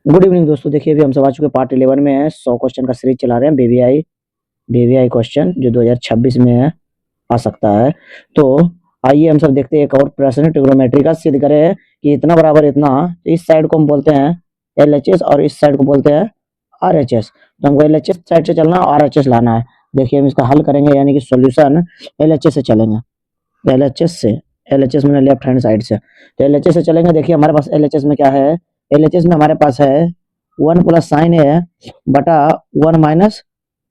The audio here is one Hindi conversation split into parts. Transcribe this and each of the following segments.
गुड इवनिंग दोस्तों। देखिए अभी हम सब आ चुके पार्ट 11 में है। 100 क्वेश्चन का सीरीज चला रहे हैं। बेबी आई क्वेश्चन जो 2026 में है, आ सकता है। तो आइए हम सब देखते हैं एक और प्रश्न। ट्रिग्नोमेट्री का सिद्ध करें कि इतना बराबर इतना। तो इस साइड को हम बोलते हैं LHS और इस साइड को बोलते हैं RHS। तो हमको LHS साइड से चलना और RHS लाना है। देखिए हम इसका हल करेंगे, यानी कि सॉल्यूशन LHS से चलेंगे। LHS से, LHS में लेफ्ट हैंड साइड से, तो LHS से चलेंगे। देखिए हमारे पास LHS में क्या है, LHS में हमारे पास है 1 प्लस साइन है बटा 1 माइनस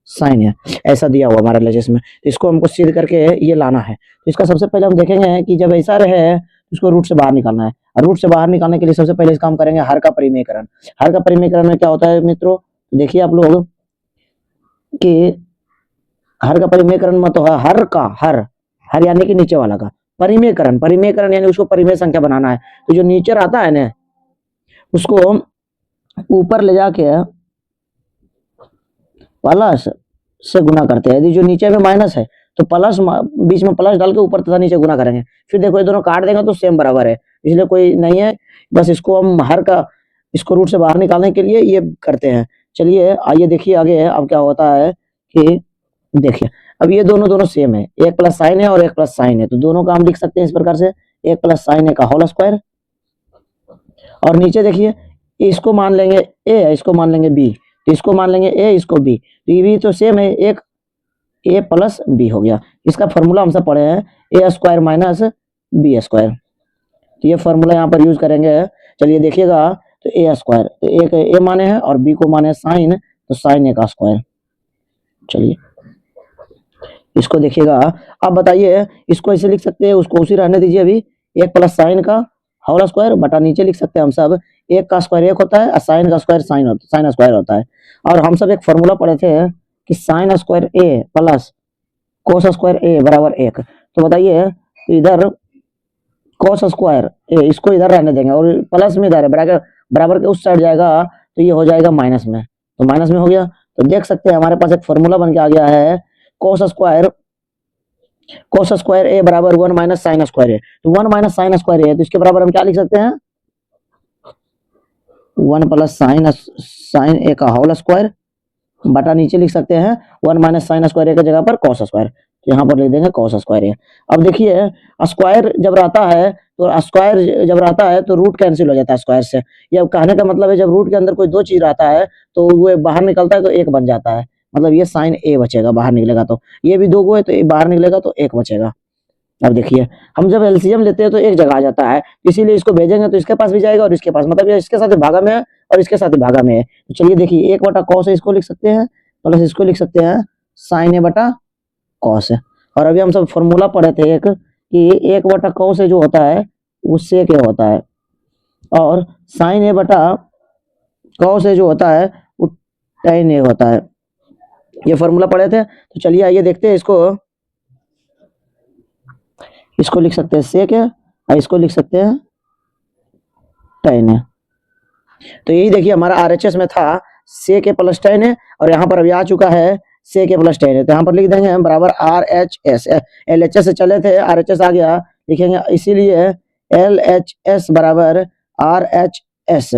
साइन है, ऐसा दिया हुआ हमारे LHS में। तो इसको हमको सिद्ध करके ये लाना है। तो इसका सबसे पहले हम देखेंगे कि जब ऐसा रहे तो इसको रूट से बाहर निकालना है। और रूट से बाहर निकालने के लिए सबसे पहले इस काम करेंगे हर का परिमेयकरण। हर का परिमेयकरण में क्या होता है मित्रों, देखिए आप लोग कि हर का परिमेयकरण मत हो, हर का हर हर यानी कि नीचे वाला का परिमेयकरण। परिमेयकरण यानी उसको परिमेय संख्या बनाना है। तो जो नीचे आता है ना उसको ऊपर ले जाके प्लस से गुना करते हैं। यदि जो नीचे में माइनस है तो प्लस, बीच में प्लस डाल के ऊपर तथा नीचे गुना करेंगे। फिर देखो ये दोनों काट देंगे तो सेम बराबर है, इसलिए कोई नहीं है। बस इसको हम हर का, इसको रूट से बाहर निकालने के लिए ये करते हैं। चलिए आइए देखिए आगे अब क्या होता है कि देखिए अब ये दोनों दोनों सेम है, एक प्लस साइन है और एक प्लस साइन है। तो दोनों का हम लिख सकते हैं इस प्रकार से, एक प्लस साइन है का होल स्क्वायर। और नीचे देखिए इसको मान लेंगे ए, इसको मान लेंगे बी, तो इसको मान लेंगे ए, इसको बी, तो ये भी तो सेम है, एक ए प्लस बी हो गया। इसका फॉर्मूला हम सब पढ़े हैं, ए स्क्वायर माइनस बी स्क्वायर। तो ये फॉर्मूला यहाँ पर यूज करेंगे। चलिए देखिएगा, तो ए स्क्वायर, तो एक ए माने हैं और बी को माने साइन, तो साइन ए का स्क्वायर। चलिए इसको देखिएगा। अब बताइए इसको ऐसे लिख सकते हैं, उसको उसी रहने दीजिए अभी। एक प्लस साइन का होल स्क्वायर बटा नीचे लिख सकते हैं हम सब, एक का स्क्वायर एक होता है और साइन का स्क्वायर साइन स्क्वायर होता है। और हम सब एक फॉर्मूला पढ़े थे कि साइन स्क्वायर ए प्लस कोस स्क्वायर ए बराबर 1। तो बताइए तो इधर कोस स्क्वायर ए, इसको इधर रहने देंगे और प्लस में इधर है, बराबर के उस साइड जाएगा तो ये हो जाएगा माइनस में, तो माइनस में हो गया। तो देख सकते हैं हमारे पास एक फॉर्मूला बन के आ गया है, कोस स्क्वायर ए बराबर 1 माइनस साइन स्क्वायर ए। तो 1 माइनस साइन स्क्वायर ए, तो इसके बराबर हम क्या लिख सकते हैं, 1 प्लस साइन ए का होल स्क्वायर बटा नीचे लिख सकते हैं 1 माइनस साइन स्क्वायर ए की जगह पर कॉस स्क्वायर। तो यहाँ पर लिख देंगे कॉस स्क्वायर ए। अब देखिए स्क्वायर जब रहता है तो स्क्वायर जब रहता है तो रूट कैंसिल हो जाता है स्क्वायर से। ये कहने का मतलब है जब रूट के अंदर कोई दो चीज रहता है तो वो बाहर निकलता है तो एक बन जाता है। मतलब ये साइन ए बचेगा, बाहर निकलेगा तो ये भी दो गो है तो बाहर निकलेगा तो एक बचेगा। अब देखिए हम जब एलसीएम लेते हैं तो एक जगह आ जाता है, इसीलिए इसको भेजेंगे तो इसके पास भी जाएगा और इसके पास, मतलब ये इसके साथ भागा में है और इसके साथ भागा में है। तो चलिए देखिए 1 बटा कॉस है, इसको लिख सकते हैं, प्लस इसको लिख सकते हैं साइन ए बटा कॉस है। और अभी हम सब फॉर्मूला पढ़े थे एक कि 1 बटा कॉस जो होता है वो सेक ए होता है और साइन ए बटा कॉस जो होता है वो tan ए होता है। ये फॉर्मूला पढ़े थे। तो चलिए आइए देखते हैं इसको लिख सकते हैं सेक है और इसको लिख सकते हैं tan है। तो यही देखिए हमारा RHS में था सेक ए प्लस tan है और यहाँ पर अभी आ चुका है सेक ए प्लस tan है। तो यहाँ पर लिख देंगे हम बराबर RHS। LHS से चले थे, RHS आ गया, लिखेंगे इसीलिए LHS बराबर RHS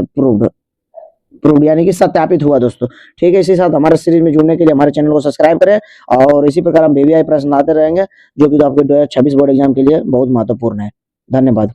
प्रूव्ड यानी कि सत्यापित हुआ दोस्तों। ठीक है, इसी साथ हमारे सीरीज में जुड़ने के लिए हमारे चैनल को सब्सक्राइब करें और इसी प्रकार हम बेबी आई प्रश्न लाते रहेंगे जो कि तो आपके 2026 बोर्ड एग्जाम के लिए बहुत महत्वपूर्ण है। धन्यवाद।